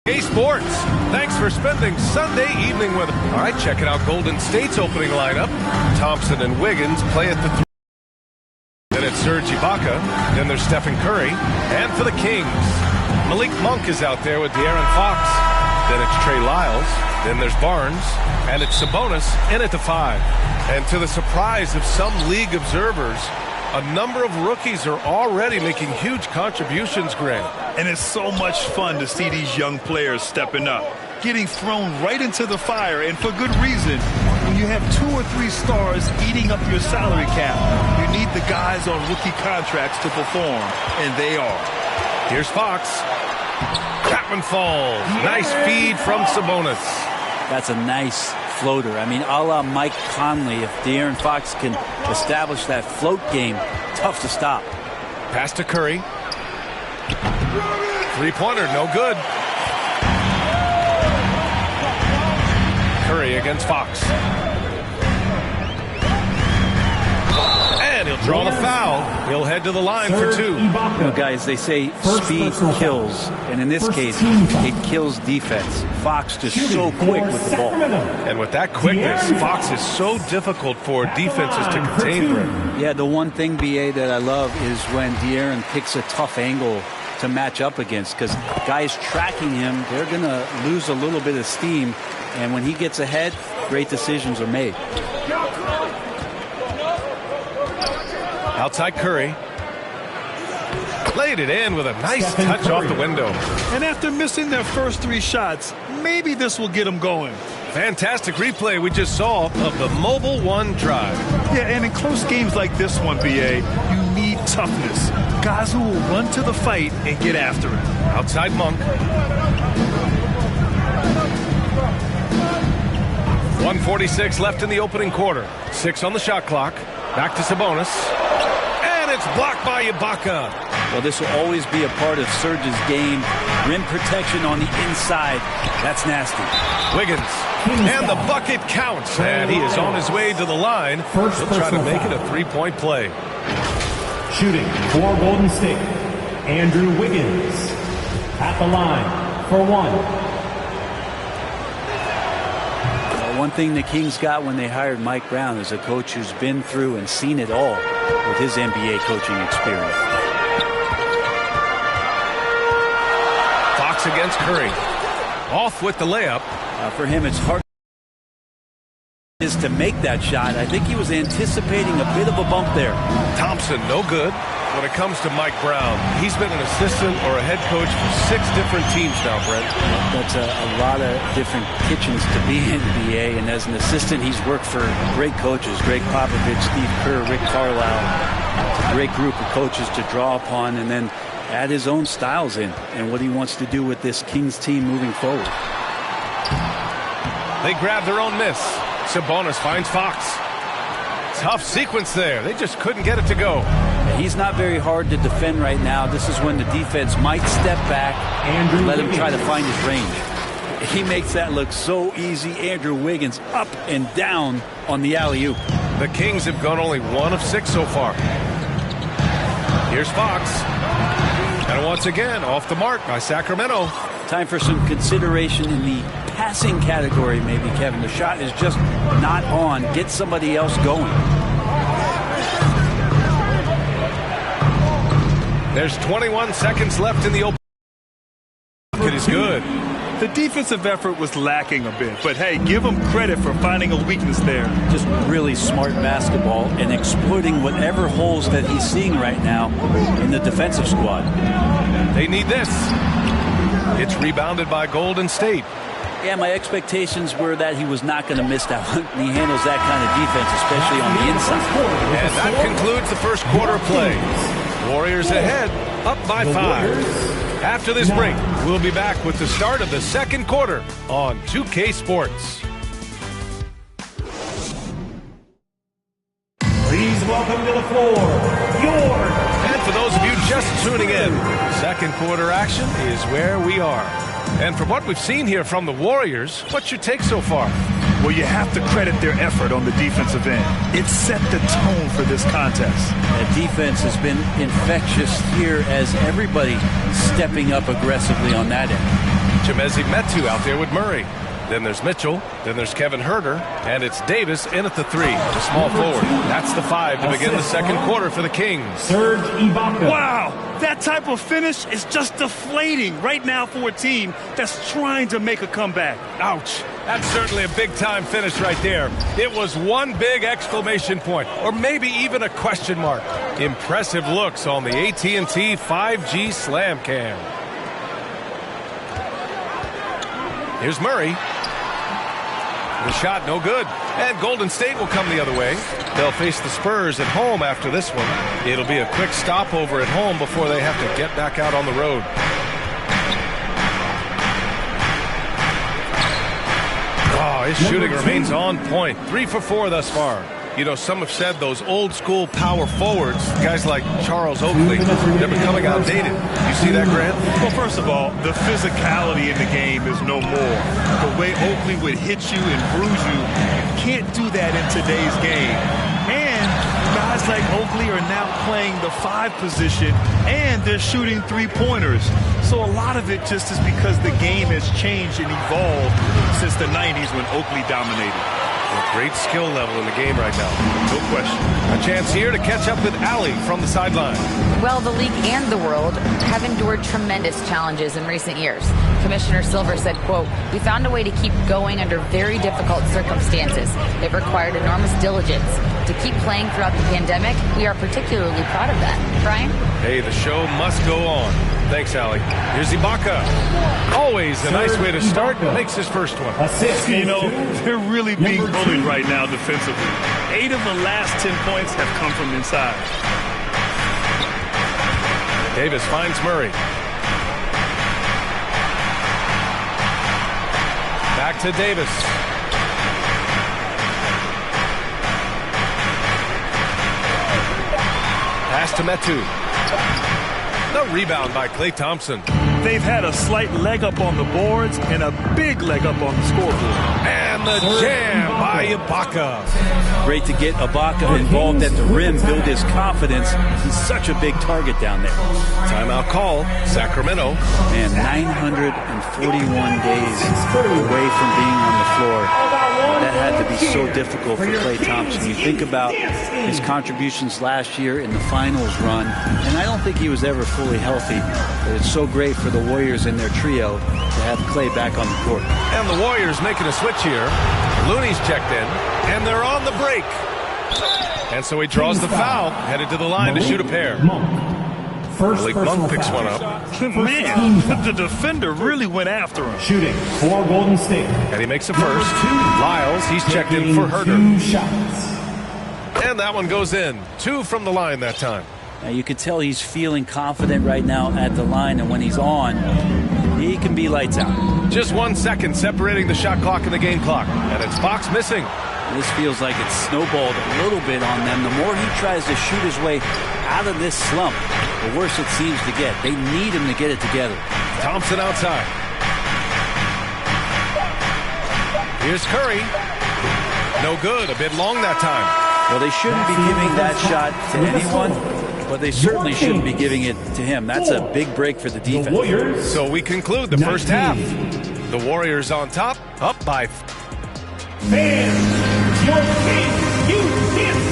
Hey Sports, thanks for spending Sunday evening with us. All right, checking out Golden State's opening lineup. Thompson and Wiggins play at the 3. Then it's Serge Ibaka. Then there's Stephen Curry. And for the Kings, Malik Monk is out there with De'Aaron Fox. Then it's Trey Lyles. Then there's Barnes. And it's Sabonis in at the 5. And to the surprise of some league observers, a number of rookies are already making huge contributions, Grant. And it's so much fun to see these young players stepping up, getting thrown right into the fire, and for good reason. When you have 2 or 3 stars eating up your salary cap, you need the guys on rookie contracts to perform, and they are. Here's Fox. That one falls. Nice feed from Sabonis. That's a nice floater. I mean, a la Mike Conley, if De'Aaron Fox can establish that float game, tough to stop. Pass to Curry. Three-pointer, no good. Curry against Fox. And he'll draw the foul. He'll head to the line for 2. Well, guys, they say speed kills, and in this case, it kills defense. Fox just so quick with the ball. And with that quickness, Fox is so difficult for defenses to contain him. Yeah, the one thing, BA, that I love is when De'Aaron picks a tough angle to match up against, because guys tracking him, they're going to lose a little bit of steam, and when he gets ahead, great decisions are made. Outside Curry. Laid it in with a nice touch off the window. And after missing their first 3 shots, maybe this will get them going. Fantastic replay we just saw of the Mobile One drive. Yeah, and in close games like this one, BA, you need toughness. Guys who will run to the fight and get after it. Outside Monk. 1:46 left in the opening quarter. 6 on the shot clock. Back to Sabonis. And it's blocked by Ibaka. Well, this will always be a part of Serge's game. Rim protection on the inside. That's nasty. Wiggins. And the bucket counts. And he is on his way to the line. He'll try to make it a 3-point play. Shooting for Golden State, Andrew Wiggins at the line for 1. One thing the Kings got when they hired Mike Brown is a coach who's been through and seen it all with his NBA coaching experience. Fox against Curry. Off with the layup. For him, it's hard to make that shot. I think he was anticipating a bit of a bump there. Thompson, no good. When it comes to Mike Brown, he's been an assistant or a head coach for 6 different teams now, Brent. That's a lot of different kitchens to be in the NBA, and as an assistant, he's worked for great coaches, Greg Popovich, Steve Kerr, Rick Carlisle. It's a great group of coaches to draw upon and then add his own styles in and what he wants to do with this Kings team moving forward. They grab their own miss. Sabonis finds Fox. Tough sequence there. They just couldn't get it to go. He's not very hard to defend right now. This is when the defense might step back and let him try to find his range. He makes that look so easy. Andrew Wiggins up and down on the alley-oop. The Kings have gone only 1 of 6 so far. Here's Fox. And once again, off the mark by Sacramento. Time for some consideration in the passing category, maybe, Kevin. The shot is just not on. Get somebody else going. There's 21 seconds left in the open. It is good. The defensive effort was lacking a bit, but hey, give him credit for finding a weakness there. Just really smart basketball and exploiting whatever holes that he's seeing right now in the defensive squad. They need this. It's rebounded by Golden State. Yeah, my expectations were that he was not going to miss that one. He handles that kind of defense, especially on the inside. And that concludes the first quarter play. Warriors ahead, up by 5. After this break, we'll be back with the start of the second quarter on 2K Sports. Please welcome to the floor, And for those of you just tuning in, second quarter action is where we are. And from what we've seen here from the Warriors, what's your take so far? Well, you have to credit their effort on the defensive end. It set the tone for this contest. The defense has been infectious here as everybody stepping up aggressively on that end. Chimezie Metu out there with Murray. Then there's Mitchell. Then there's Kevin Huerter. And it's Davis in at the 3, the small forward. That's the 5 to begin the second quarter for the Kings. Serge Ibaka. Wow, that type of finish is just deflating right now for a team that's trying to make a comeback. Ouch. That's certainly a big-time finish right there. It was one big exclamation point, or maybe even a question mark. Impressive looks on the AT&T 5G Slam Cam. Here's Murray. The shot no good. And Golden State will come the other way. They'll face the Spurs at home after this one. It'll be a quick stopover at home before they have to get back out on the road. Oh, his shooting remains on point. 3 for 4 thus far. You know, some have said those old-school power forwards, guys like Charles Oakley, they're becoming outdated. You see that, Grant? Well, first of all, the physicality in the game is no more. The way Oakley would hit you and bruise you, can't do that in today's game. And guys like Oakley are now playing the 5 position, and they're shooting 3-pointers. So a lot of it just is because the game has changed and evolved since the 90s when Oakley dominated. A great skill level in the game right now. No question. A chance here to catch up with Allie from the sideline. Well, the league and the world have endured tremendous challenges in recent years. Commissioner Silver said, quote, "We found a way to keep going under very difficult circumstances. It required enormous diligence. To keep playing throughout the pandemic, we are particularly proud of that." Brian? Hey, the show must go on. Thanks, Allie. Here's Ibaka. Always a nice way to start. Makes his first one. Assist. You know, they're really being bullied right now defensively. 8 of the last 10 points have come from inside. Davis finds Murray. Back to Davis. Pass to Metu. The rebound by Klay Thompson. They've had a slight leg up on the boards and a big leg up on the scoreboard. And the jam by Ibaka. Great to get Ibaka involved at the rim, build his confidence. He's such a big target down there. Timeout call, Sacramento. Man, 941 days away from being on the floor. That had to be so difficult for Klay Thompson. You think about his contributions last year in the finals run, and I don't think he was ever fully healthy. But it's so great for the Warriors in their trio to have Klay back on the court. And the Warriors making a switch here. Looney's checked in, and they're on the break. And so he draws the foul, headed to the line to shoot a pair. Malik Monk picks one up. Man, the defender really went after him. Shooting for Golden State. And he makes a first. Lyles, he's checked in for Huerter. 2 shots. And that one goes in. 2 from the line that time. Now you can tell he's feeling confident right now at the line, and when he's on, he can be lights out. Just 1 second separating the shot clock and the game clock. And it's Fox missing. This feels like it's snowballed a little bit on them. The more he tries to shoot his way out of this slump, the worse it seems to get. They need him to get it together. Thompson outside. Here's Curry. No good. A bit long that time. Well, they shouldn't be giving that shot to anyone, but they certainly shouldn't be giving it to him. That's a big break for the defense. So we conclude the first half. The Warriors on top, up by...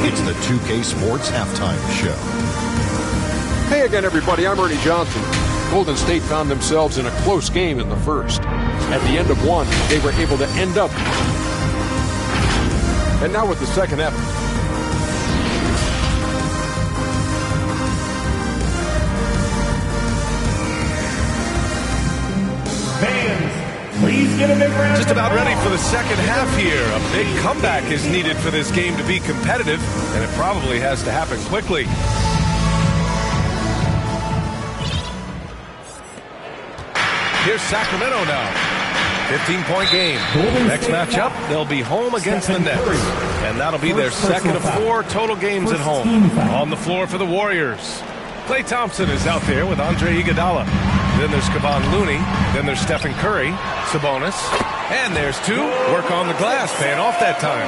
It's the 2K Sports Halftime Show. Hey again, everybody. I'm Ernie Johnson. Golden State found themselves in a close game in the first. At the end of one, they were able to end up. And now with the second half. Please get a big round. Just about ready for the second half here. A big comeback is needed for this game to be competitive, and it probably has to happen quickly. Here's Sacramento now. 15-point game. Next matchup, they'll be home against the Nets. And that'll be their second of 4 total games at home. On the floor for the Warriors. Klay Thompson is out there with Andre Iguodala. Then there's Kevon Looney. Then there's Stephen Curry. Sabonis. And there's 2. Work on the glass. Paying off that time.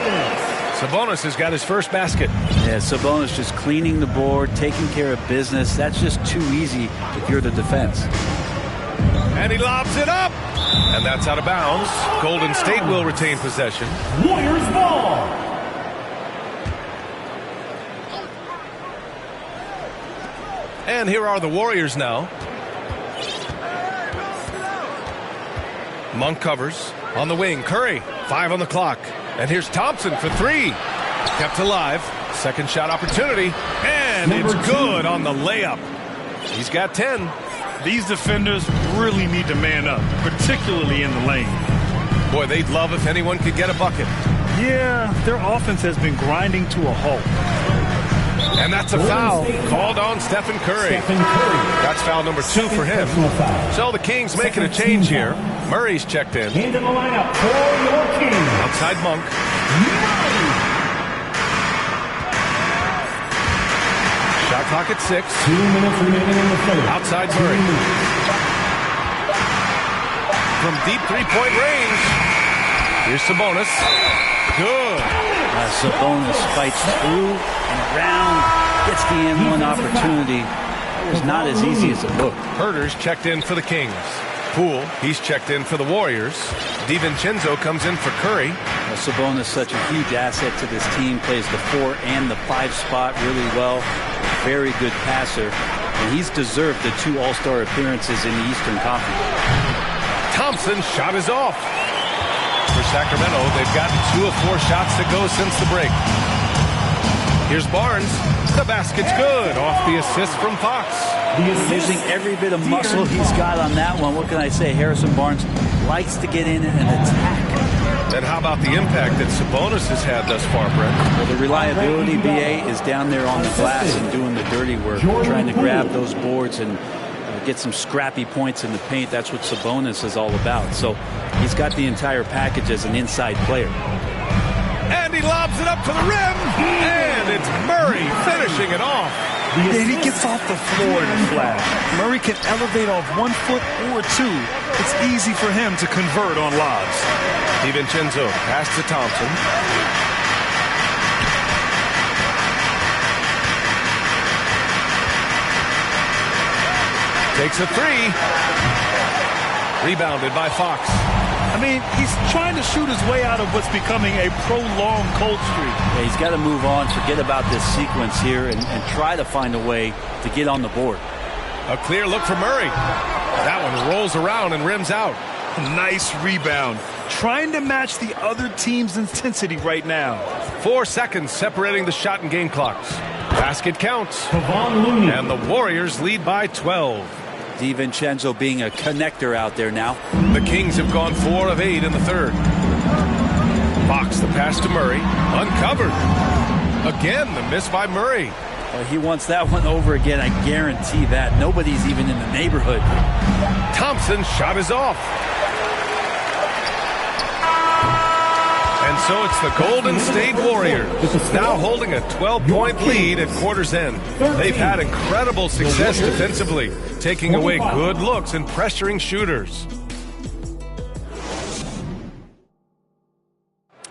Sabonis has got his first basket. Yeah, Sabonis just cleaning the board, taking care of business. That's just too easy if you're the defense. And he lobs it up. And that's out of bounds. Golden State will retain possession. Warriors ball. And here are the Warriors now. Monk covers on the wing. Curry, 5 on the clock. And here's Thompson for 3. Kept alive. Second shot opportunity. And it's good on the layup. He's got 10. These defenders really need to man up, particularly in the lane. Boy, they'd love if anyone could get a bucket. Yeah, their offense has been grinding to a halt. And that's a foul called on Stephen Curry. That's foul number 2 for him. So the Kings making a change here. Murray's checked in. Into the lineup for your Kings. Outside Monk. Shot clock at 6. 2 minutes remaining in the third. Outside Murray. From deep three-point range. Here's Sabonis. Good. Sabonis fights through and around, gets the N1 opportunity. It was not as easy as it looked. Herter's checked in for the Kings. Poole, he's checked in for the Warriors. DiVincenzo comes in for Curry. Sabonis such a huge asset to this team, plays the 4 and the 5 spot really well. Very good passer, and he's deserved the 2 All-Star appearances in the Eastern Conference. Thompson's shot is off. For Sacramento, they've gotten 2 of 4 shots to go since the break. Here's Barnes. The basket's good off the assist from Fox. Using every bit of muscle he's got on that one. What can I say? Harrison Barnes likes to get in and attack. And how about the impact that Sabonis has had thus far, Brett? Well, the reliability, BA, is down there on the glass and doing the dirty work, trying to grab those boards and get some scrappy points in the paint. That's what Sabonis is all about. So he's got the entire package as an inside player. And he lobs it up to the rim. And it's Murray finishing it off. And he gets off the floor in a flash. Murray can elevate off 1 foot or 2. It's easy for him to convert on lobs. DiVincenzo pass to Thompson. Takes a 3. Rebounded by Fox. I mean, he's trying to shoot his way out of what's becoming a prolonged cold streak. Yeah, he's got to move on, forget about this sequence here, and try to find a way to get on the board. A clear look for Murray. That one rolls around and rims out. Nice rebound. Trying to match the other team's intensity right now. 4 seconds separating the shot and game clocks. Basket counts. Looney. And the Warriors lead by 12. DiVincenzo being a connector out there now. The Kings have gone 4 of 8 in the third. Fox the pass to Murray. Uncovered. Again, the miss by Murray. He wants that one over again, I guarantee that. Nobody's even in the neighborhood. Thompson's shot is off. And so it's the Golden State Warriors now holding a 12-point lead at quarter's end. They've had incredible success defensively, taking away good looks and pressuring shooters.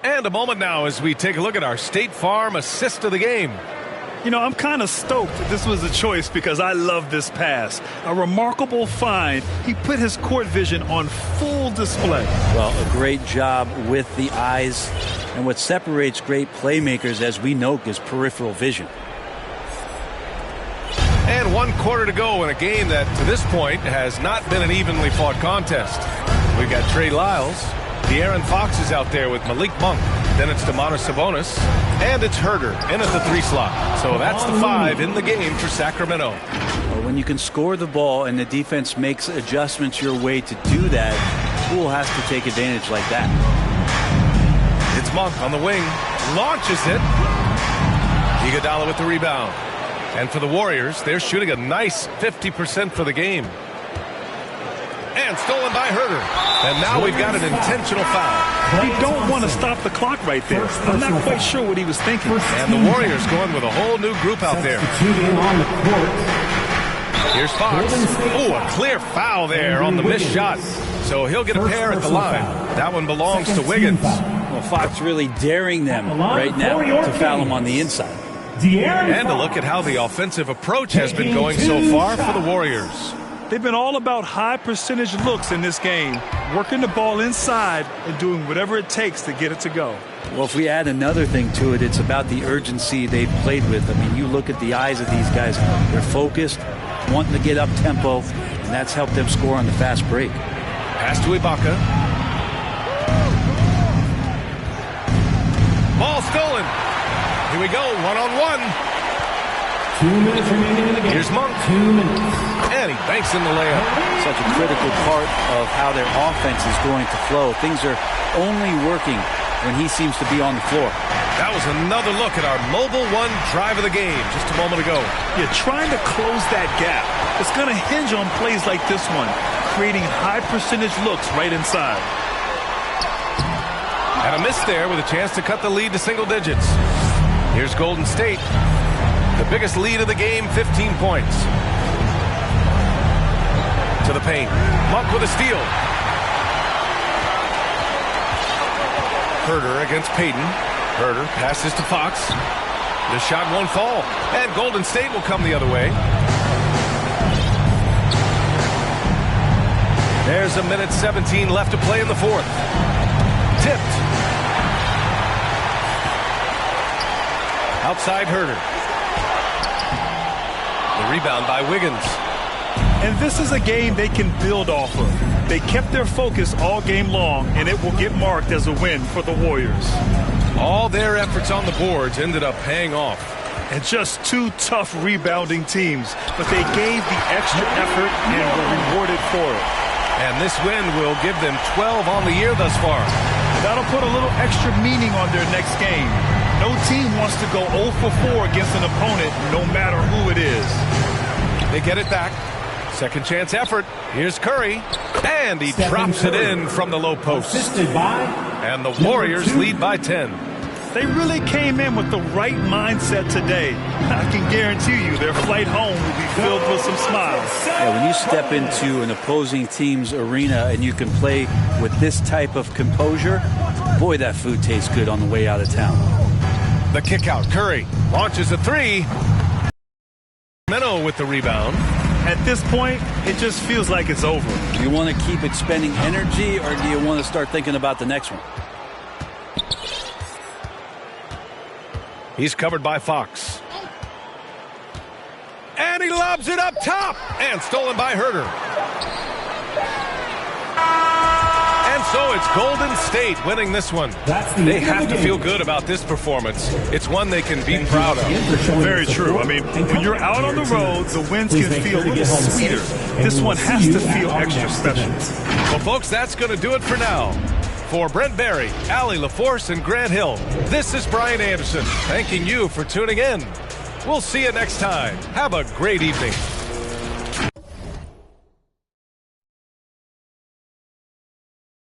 And a moment now as we take a look at our State Farm assist of the game. You know, I'm kind of stoked that this was a choice because I love this pass. A remarkable find. He put his court vision on full display. Well, a great job with the eyes. And what separates great playmakers, as we know, is peripheral vision. And 1 quarter to go in a game that, to this point, has not been an evenly fought contest. We've got Trey Lyles. De'Aaron Fox is out there with Malik Monk. Then it's Domantas Sabonis. And it's Herter in at the 3 slot. So that's the 5 in the game for Sacramento. Well, when you can score the ball and the defense makes adjustments your way to do that, Poole has to take advantage like that. It's Monk on the wing. Launches it. Iguodala with the rebound. And for the Warriors, they're shooting a nice 50% for the game. And stolen by Herter. And now we've got an intentional foul. You don't want to stop the clock right there. I'm not quite sure what he was thinking. And the Warriors going with a whole new group out there. Here's Fox. Oh, a clear foul there on the missed shot. So he'll get a pair at the line. That one belongs to Wiggins. Well, Fox really daring them right now to foul him on the inside. And a look at how the offensive approach has been going so far for the Warriors. They've been all about high percentage looks in this game, working the ball inside and doing whatever it takes to get it to go. Well, if we add another thing to it, it's about the urgency they've played with. I mean, you look at the eyes of these guys. They're focused, wanting to get up tempo, and that's helped them score on the fast break. Pass to Ibaka. Ball stolen. Here we go, one-on-one. 2 minutes remaining in the game. Here's Monk. 2 minutes. And he banks in the layup. Such a critical part of how their offense is going to flow. Things are only working when he seems to be on the floor. That was another look at our Mobile One drive of the game just a moment ago. Yeah, trying to close that gap. It's going to hinge on plays like this one, creating high percentage looks right inside. And a miss there with a chance to cut the lead to single digits. Here's Golden State. The biggest lead of the game, 15 points. To the paint. Monk with a steal. Herter against Payton. Herter passes to Fox. The shot won't fall. And Golden State will come the other way. There's a minute 17 left to play in the fourth. Tipped. Outside Herter. The rebound by Wiggins. And this is a game they can build off of. They kept their focus all game long, and it will get marked as a win for the Warriors. All their efforts on the boards ended up paying off. And just two tough rebounding teams, but they gave the extra effort and were rewarded for it. And this win will give them 12 on the year thus far. That'll put a little extra meaning on their next game. No team wants to go 0 for 4 against an opponent, no matter who it is. They get it back. Second chance effort. Here's Curry. And he drops it in from the low post. Assisted by And the Warriors lead by 10. They really came in with the right mindset today. I can guarantee you their flight home will be filled with some smiles. Yeah, when you step into an opposing team's arena and you can play with this type of composure, boy, that food tastes good on the way out of town. The kick out. Curry launches a three. Meno with the rebound. At this point, it just feels like it's over. Do you want to keep expending energy, or do you want to start thinking about the next one? He's covered by Fox. And he lobs it up top. And stolen by Herter. And so it's Golden State winning this one. They have to feel good about this performance. It's one they can be proud of. Very true. I mean, when you're out on the road, the wins can feel a little sweeter. This one has to feel extra special. Well, folks, that's going to do it for now. For Brent Barry, Allie LaForce, and Grant Hill, this is Brian Anderson thanking you for tuning in. We'll see you next time. Have a great evening.